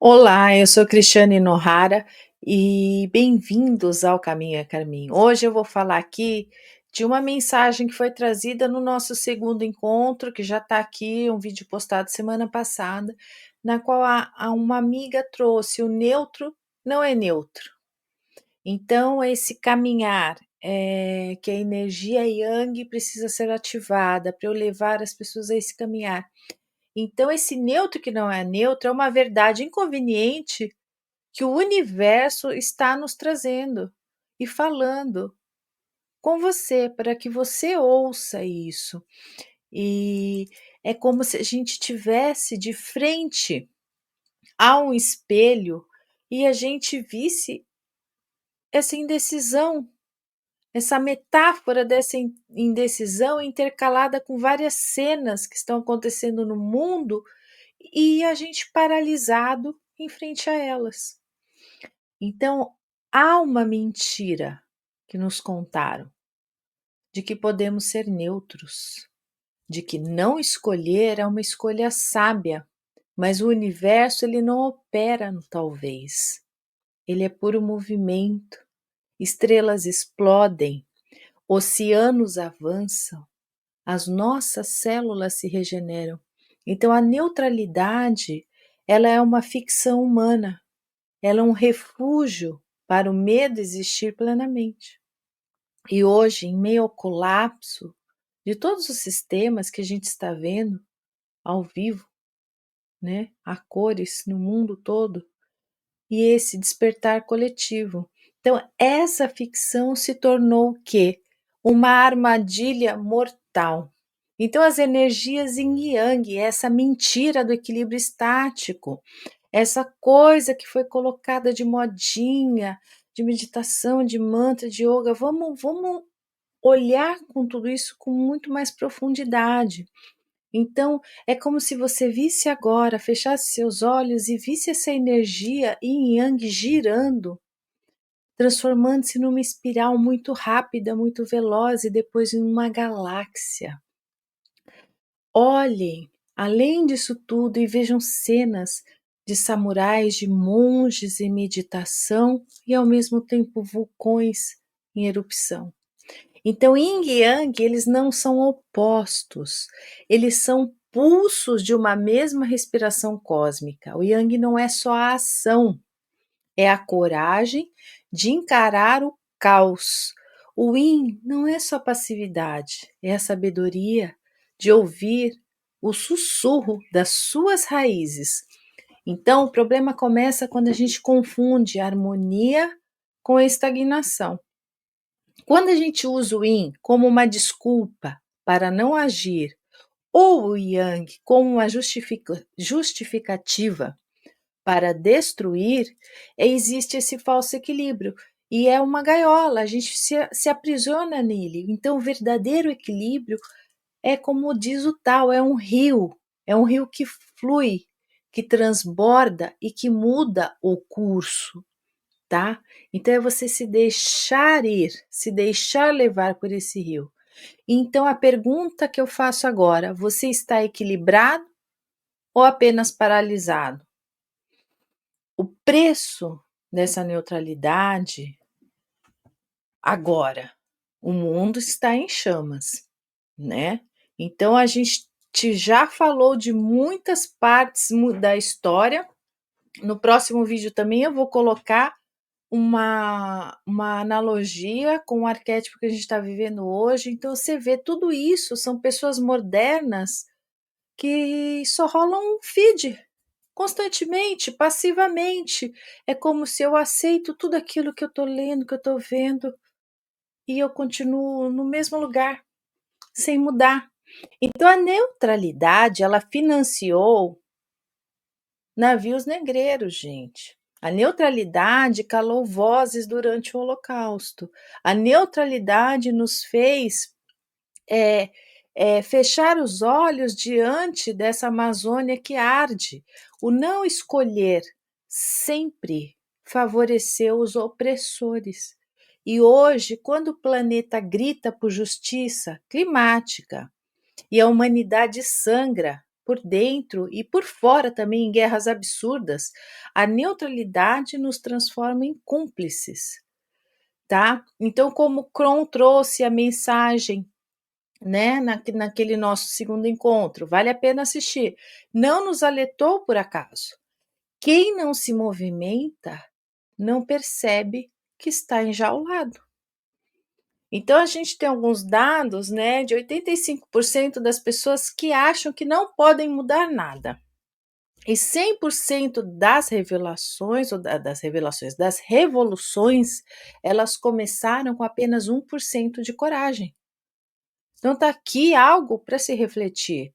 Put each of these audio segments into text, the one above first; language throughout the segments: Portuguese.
Olá, eu sou Cristiane Nohara e bem-vindos ao Caminho é Carminho. Hoje eu vou falar aqui de uma mensagem que foi trazida no nosso segundo encontro, que já está aqui, um vídeo postado semana passada, na qual uma amiga trouxe o neutro não é neutro. Então, esse caminhar, que a energia Yang precisa ser ativada para eu levar as pessoas a esse caminhar. Então, esse neutro que não é neutro é uma verdade inconveniente que o universo está nos trazendo e falando com você, para que você ouça isso. E é como se a gente tivesse de frente a um espelho e a gente visse essa indecisão, essa metáfora dessa indecisão intercalada com várias cenas que estão acontecendo no mundo e a gente paralisado em frente a elas. Então, há uma mentira que nos contaram, de que podemos ser neutros, de que não escolher é uma escolha sábia, mas o universo ele não opera no talvez. Ele é puro movimento, estrelas explodem, oceanos avançam, as nossas células se regeneram. Então a neutralidade, ela é uma ficção humana. Ela é um refúgio para o medo existir plenamente. E hoje, em meio ao colapso de todos os sistemas que a gente está vendo ao vivo, né, a cores no mundo todo, e esse despertar coletivo. Então, essa ficção se tornou o quê? Uma armadilha mortal. Então, as energias yin e yang, essa mentira do equilíbrio estático, essa coisa que foi colocada de modinha, de meditação, de mantra, de yoga, vamos olhar com tudo isso com muito mais profundidade. Então, é como se você visse agora, fechasse seus olhos e visse essa energia yin e yang girando, transformando-se numa espiral muito rápida, muito veloz e depois em uma galáxia. Olhem além disso tudo e vejam cenas de samurais, de monges em meditação e ao mesmo tempo vulcões em erupção. Então, Yin e Yang, eles não são opostos, eles são pulsos de uma mesma respiração cósmica. O Yang não é só a ação, é a coragem de encarar o caos. O Yin não é só passividade, é a sabedoria de ouvir o sussurro das suas raízes. Então, o problema começa quando a gente confunde a harmonia com a estagnação. Quando a gente usa o Yin como uma desculpa para não agir, ou o Yang como uma justificativa para destruir, existe esse falso equilíbrio. E é uma gaiola, a gente se aprisiona nele. Então, o verdadeiro equilíbrio é como diz o Tao, é um rio que flui, que transborda e que muda o curso, tá? Então é você se deixar ir, se deixar levar por esse rio. Então a pergunta que eu faço agora, você está equilibrado ou apenas paralisado? O preço dessa neutralidade agora, o mundo está em chamas, né? Então a gente já falou de muitas partes da história. No próximo vídeo também eu vou colocar uma analogia com o arquétipo que a gente está vivendo hoje. Então você vê tudo isso, são pessoas modernas que só rolam um feed constantemente, passivamente. É como se eu aceito tudo aquilo que eu estou lendo, que eu estou vendo, e eu continuo no mesmo lugar, sem mudar. Então a neutralidade, ela financiou navios negreiros, gente. A neutralidade calou vozes durante o Holocausto. A neutralidade nos fez fechar os olhos diante dessa Amazônia que arde. O não escolher sempre favoreceu os opressores. E hoje, quando o planeta grita por justiça climática e a humanidade sangra por dentro e por fora também em guerras absurdas, a neutralidade nos transforma em cúmplices, tá? Então, como Kron trouxe a mensagem, né, naquele nosso segundo encontro, vale a pena assistir. Não nos alertou por acaso. Quem não se movimenta não percebe que está enjaulado. Então, a gente tem alguns dados, né, de 85% das pessoas que acham que não podem mudar nada. E 100% das revelações, ou das revelações, das revoluções, elas começaram com apenas 1% de coragem. Então, está aqui algo para se refletir.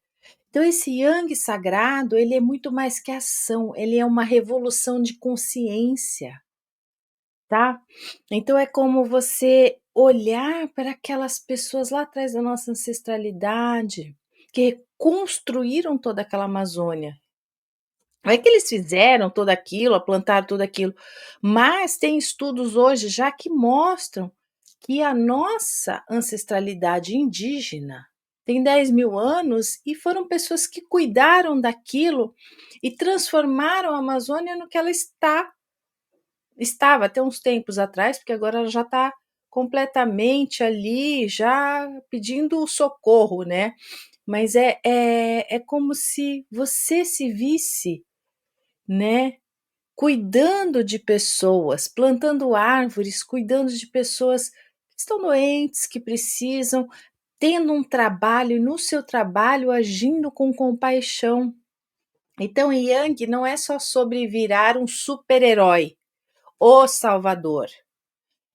Então, esse Yang sagrado, ele é muito mais que ação, ele é uma revolução de consciência, tá? Então, é como você olhar para aquelas pessoas lá atrás da nossa ancestralidade, que construíram toda aquela Amazônia. Não é que eles fizeram tudo aquilo, plantaram tudo aquilo, mas tem estudos hoje já que mostram que a nossa ancestralidade indígena tem 10.000 anos e foram pessoas que cuidaram daquilo e transformaram a Amazônia no que ela estava até uns tempos atrás, porque agora ela já está completamente ali, já pedindo socorro, né? Mas é como se você se visse, né, cuidando de pessoas, plantando árvores, cuidando de pessoas que estão doentes, que precisam, tendo um trabalho e no seu trabalho agindo com compaixão. Então, Yang não é só sobre virar um super-herói, o Salvador.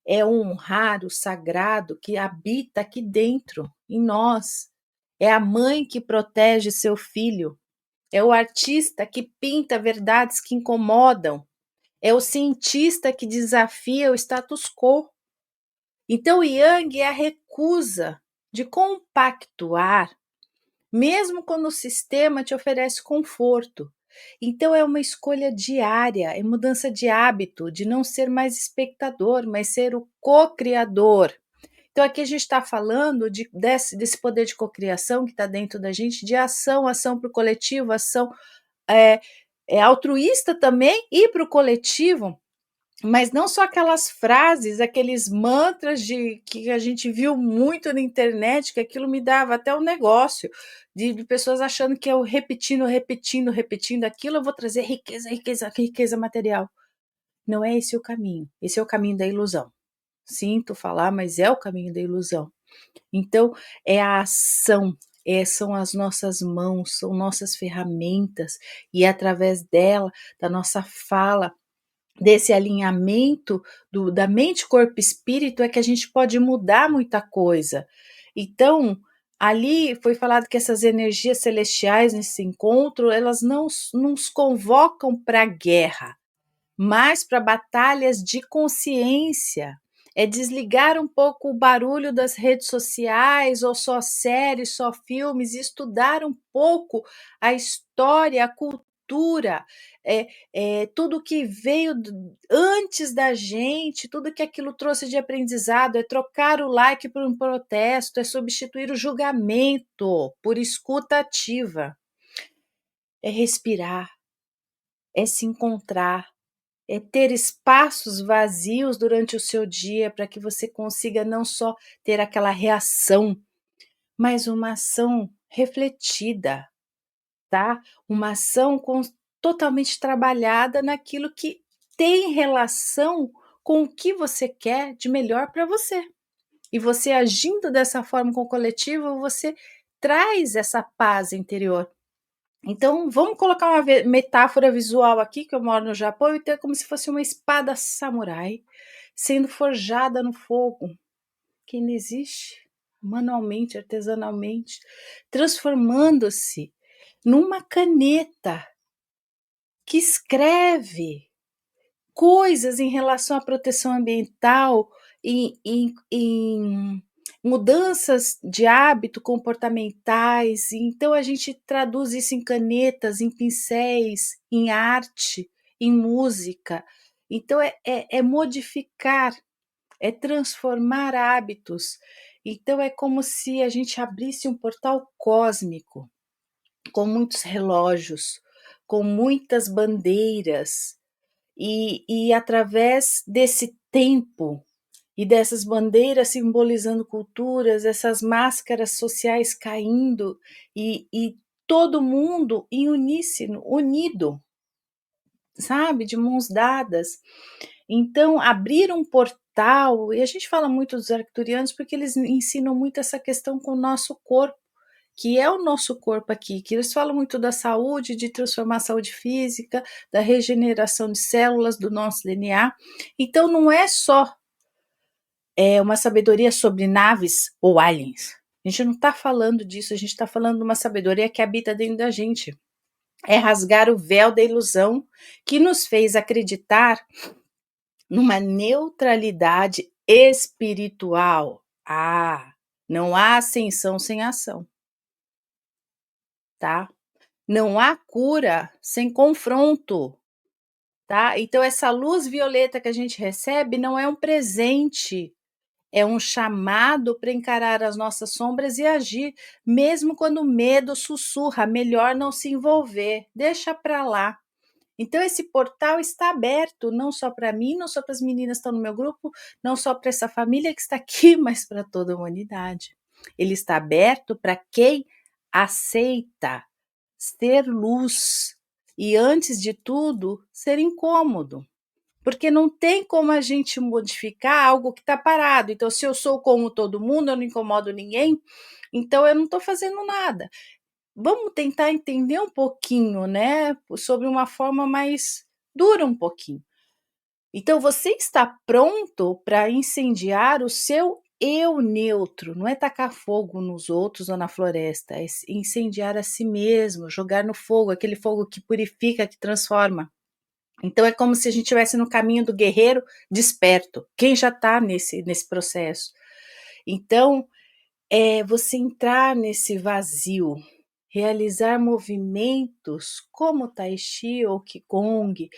É honrar o sagrado que habita aqui dentro, em nós. É a mãe que protege seu filho. É o artista que pinta verdades que incomodam. É o cientista que desafia o status quo. Então, o Yang é a recusa de compactuar, mesmo quando o sistema te oferece conforto. Então, é uma escolha diária, é mudança de hábito, de não ser mais espectador, mas ser o co-criador. Então, aqui a gente está falando desse poder de cocriação que está dentro da gente, de ação, ação para o coletivo, ação é, altruísta também e para o coletivo, mas não só aquelas frases, aqueles mantras que a gente viu muito na internet, que aquilo me dava até um negócio, de pessoas achando que eu repetindo aquilo, eu vou trazer riqueza, riqueza, riqueza material. Não é esse o caminho, esse é o caminho da ilusão. Sinto falar, mas é o caminho da ilusão. Então, é a ação, são as nossas mãos, são nossas ferramentas, e é através dela, da nossa fala, desse alinhamento da mente, corpo e espírito, é que a gente pode mudar muita coisa. Então, ali foi falado que essas energias celestiais nesse encontro, elas não nos convocam para a guerra, mas para batalhas de consciência. É desligar um pouco o barulho das redes sociais, ou só séries, só filmes, e estudar um pouco a história, a cultura, tudo que veio antes da gente, tudo que aquilo trouxe de aprendizado, é trocar o like por um protesto, é substituir o julgamento por escuta ativa, é respirar, é se encontrar, é ter espaços vazios durante o seu dia para que você consiga não só ter aquela reação, mas uma ação refletida, tá? Uma ação totalmente trabalhada naquilo que tem relação com o que você quer de melhor para você. E você agindo dessa forma com o coletivo, você traz essa paz interior. Então, vamos colocar uma metáfora visual aqui, que eu moro no Japão, e ter como se fosse uma espada samurai sendo forjada no fogo, que ainda existe, manualmente, artesanalmente, transformando-se numa caneta que escreve coisas em relação à proteção ambiental, em mudanças de hábito comportamentais. Então, a gente traduz isso em canetas, em pincéis, em arte, em música. Então, é modificar, é transformar hábitos. Então, é como se a gente abrisse um portal cósmico com muitos relógios, com muitas bandeiras, e através desse tempo e dessas bandeiras simbolizando culturas, essas máscaras sociais caindo e todo mundo em uníssono, unido, sabe, de mãos dadas. Então, abrir um portal, e a gente fala muito dos arcturianos porque eles ensinam muito essa questão com o nosso corpo, que é o nosso corpo aqui, que eles falam muito da saúde, de transformar a saúde física, da regeneração de células do nosso DNA. Então, não é só uma sabedoria sobre naves ou aliens. A gente não está falando disso, a gente está falando de uma sabedoria que habita dentro da gente. É rasgar o véu da ilusão que nos fez acreditar numa neutralidade espiritual. Não há ascensão sem ação, tá? Não há cura sem confronto, tá? Então essa luz violeta que a gente recebe não é um presente, é um chamado para encarar as nossas sombras e agir, mesmo quando o medo sussurra, melhor não se envolver, deixa para lá. Então esse portal está aberto, não só para mim, não só para as meninas que estão no meu grupo, não só para essa família que está aqui, mas para toda a humanidade. Ele está aberto para quem aceita ser luz e, antes de tudo, ser incômodo. Porque não tem como a gente modificar algo que está parado. Então, se eu sou como todo mundo, eu não incomodo ninguém, então eu não estou fazendo nada. Vamos tentar entender um pouquinho, né, sobre uma forma mais dura um pouquinho. Então, você está pronto para incendiar o seu eu neutro, não é tacar fogo nos outros ou na floresta, é incendiar a si mesmo, jogar no fogo, aquele fogo que purifica, que transforma. Então, é como se a gente estivesse no caminho do guerreiro desperto, quem já está nesse processo. Então, você entrar nesse vazio, realizar movimentos como Tai Chi ou Qigong,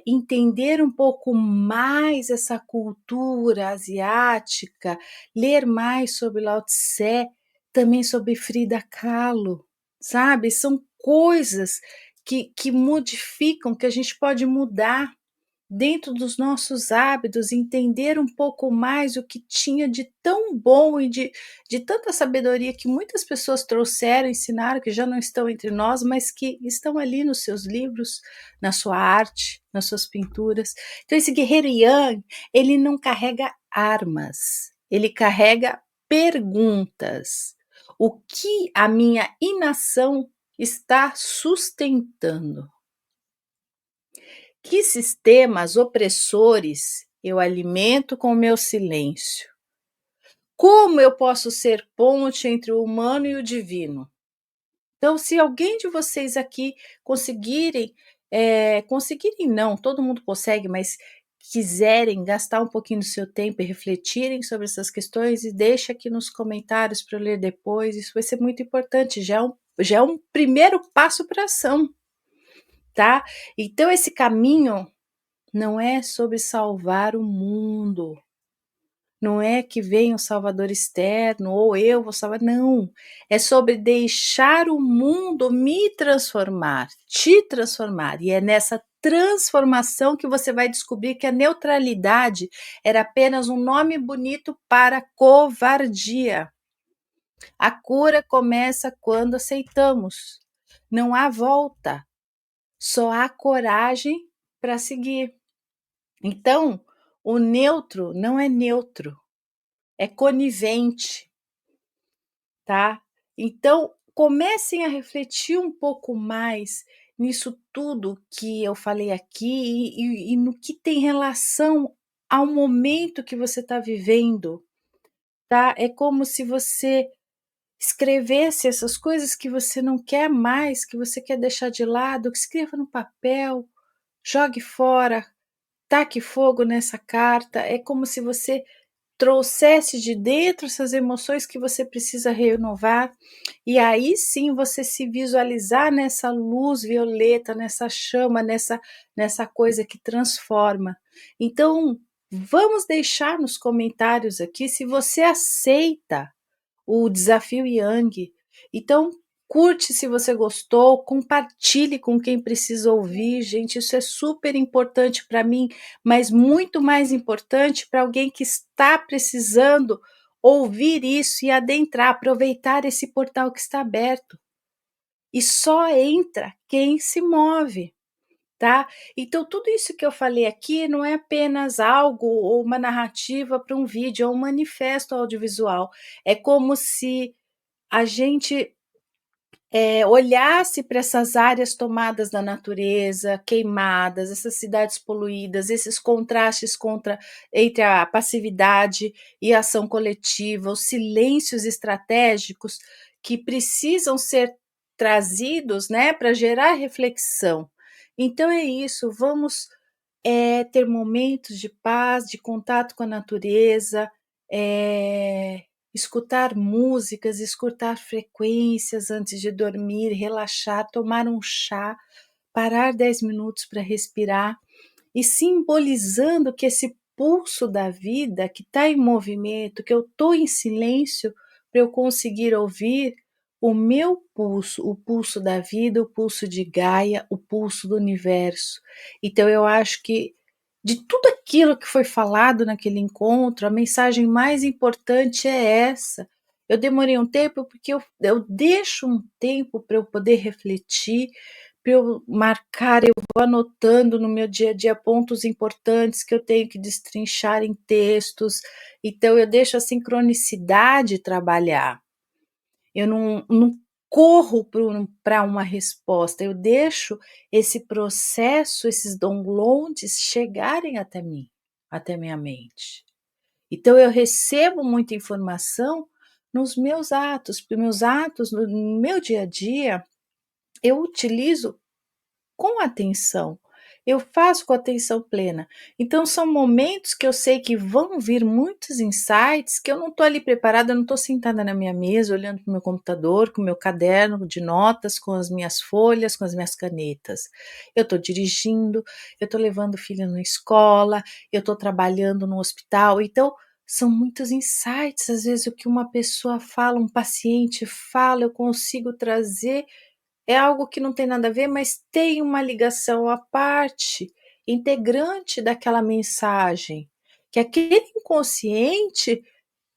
entender um pouco mais essa cultura asiática, ler mais sobre Lao Tse, também sobre Frida Kahlo, sabe? São coisas que modificam, que a gente pode mudar dentro dos nossos hábitos, entender um pouco mais o que tinha de tão bom e de tanta sabedoria que muitas pessoas trouxeram, ensinaram, que já não estão entre nós, mas que estão ali nos seus livros, na sua arte, nas suas pinturas. Então, esse guerreiro Yang, ele não carrega armas, ele carrega perguntas. O que a minha inação está sustentando? Que sistemas opressores eu alimento com o meu silêncio? Como eu posso ser ponte entre o humano e o divino? Então, se alguém de vocês aqui conseguirem não, todo mundo consegue, mas quiserem gastar um pouquinho do seu tempo e refletirem sobre essas questões, e deixa aqui nos comentários para eu ler depois, isso vai ser muito importante, já é um primeiro passo para ação, tá? Então, esse caminho não é sobre salvar o mundo, não é que venha um salvador externo ou eu vou salvar, não. É sobre deixar o mundo me transformar, te transformar. E é nessa transformação que você vai descobrir que a neutralidade era apenas um nome bonito para covardia. A cura começa quando aceitamos. Não há volta, só há coragem para seguir. Então, o neutro não é neutro, é conivente, tá? Então, comecem a refletir um pouco mais nisso tudo que eu falei aqui e no que tem relação ao momento que você está vivendo, tá? É como se você escrevesse essas coisas que você não quer mais, que você quer deixar de lado, que escreva no papel, jogue fora, taque fogo nessa carta. É como se você trouxesse de dentro essas emoções que você precisa renovar, e aí sim você se visualizar nessa luz violeta, nessa chama, nessa coisa que transforma. Então, vamos deixar nos comentários aqui se você aceita o desafio Yang. Então, curte se você gostou, compartilhe com quem precisa ouvir, gente, isso é super importante para mim, mas muito mais importante para alguém que está precisando ouvir isso e adentrar, aproveitar esse portal que está aberto. E só entra quem se move, tá? Então tudo isso que eu falei aqui não é apenas algo ou uma narrativa para um vídeo, é um manifesto audiovisual. É como se a gente olhasse para essas áreas tomadas da natureza, queimadas, essas cidades poluídas, esses contrastes entre a passividade e a ação coletiva, os silêncios estratégicos que precisam ser trazidos, né, para gerar reflexão. Então é isso, vamos ter momentos de paz, de contato com a natureza, eh, escutar músicas, escutar frequências antes de dormir, relaxar, tomar um chá, parar 10 minutos para respirar e simbolizando que esse pulso da vida que está em movimento, que eu estou em silêncio para eu conseguir ouvir o meu pulso, o pulso da vida, o pulso de Gaia, o pulso do universo. Então eu acho que de tudo aquilo que foi falado naquele encontro, a mensagem mais importante é essa. Eu demorei um tempo porque eu deixo um tempo para eu poder refletir, para eu marcar, eu vou anotando no meu dia a dia pontos importantes que eu tenho que destrinchar em textos, então eu deixo a sincronicidade trabalhar. Eu não corro para uma resposta, eu deixo esse processo, esses downloads chegarem até mim, até minha mente. Então eu recebo muita informação nos meus atos, porque meus atos no meu dia a dia, eu utilizo com atenção. Eu faço com atenção plena. Então são momentos que eu sei que vão vir muitos insights que eu não estou ali preparada, eu não estou sentada na minha mesa olhando para o meu computador, com o meu caderno de notas, com as minhas folhas, com as minhas canetas. Eu estou dirigindo, eu estou levando o filho na escola, eu estou trabalhando no hospital, então são muitos insights. Às vezes o que uma pessoa fala, um paciente fala, eu consigo trazer é algo que não tem nada a ver, mas tem uma ligação à parte, integrante daquela mensagem, que aquele inconsciente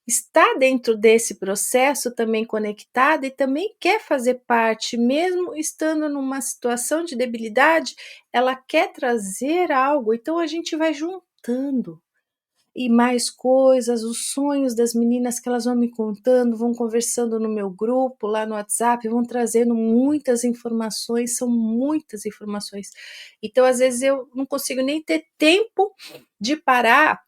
está dentro desse processo também conectado e também quer fazer parte, mesmo estando numa situação de debilidade, ela quer trazer algo, então a gente vai juntando e mais coisas, os sonhos das meninas que elas vão me contando, vão conversando no meu grupo, lá no WhatsApp, vão trazendo muitas informações, são muitas informações. Então, às vezes, eu não consigo nem ter tempo de parar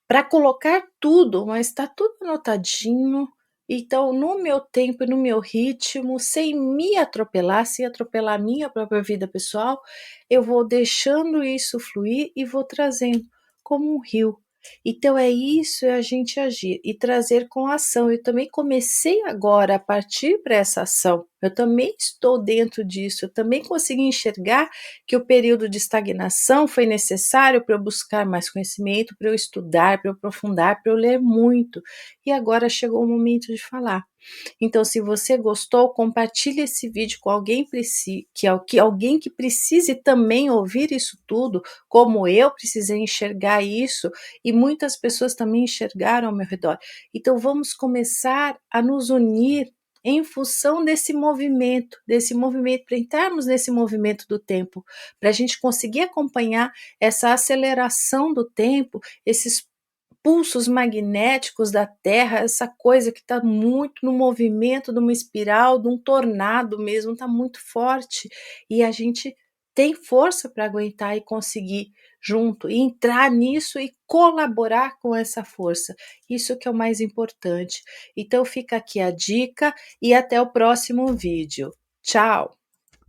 para colocar tudo, mas está tudo anotadinho. Então, no meu tempo e no meu ritmo, sem me atropelar, sem atropelar a minha própria vida pessoal, eu vou deixando isso fluir e vou trazendo como um rio. Então é isso, é a gente agir e trazer com ação. Eu também comecei agora a partir para essa ação. Eu também estou dentro disso, eu também consegui enxergar que o período de estagnação foi necessário para eu buscar mais conhecimento, para eu estudar, para eu aprofundar, para eu ler muito. E agora chegou o momento de falar. Então, se você gostou, compartilhe esse vídeo com alguém que precise também ouvir isso tudo, como eu precisei enxergar isso, e muitas pessoas também enxergaram ao meu redor. Então, vamos começar a nos unir em função desse movimento, para entrarmos nesse movimento do tempo, para a gente conseguir acompanhar essa aceleração do tempo, esses pulsos magnéticos da Terra, essa coisa que está muito no movimento de uma espiral, de um tornado mesmo, está muito forte e a gente tem força para aguentar e conseguir junto e entrar nisso e colaborar com essa força. Isso que é o mais importante. Então fica aqui a dica e até o próximo vídeo. Tchau!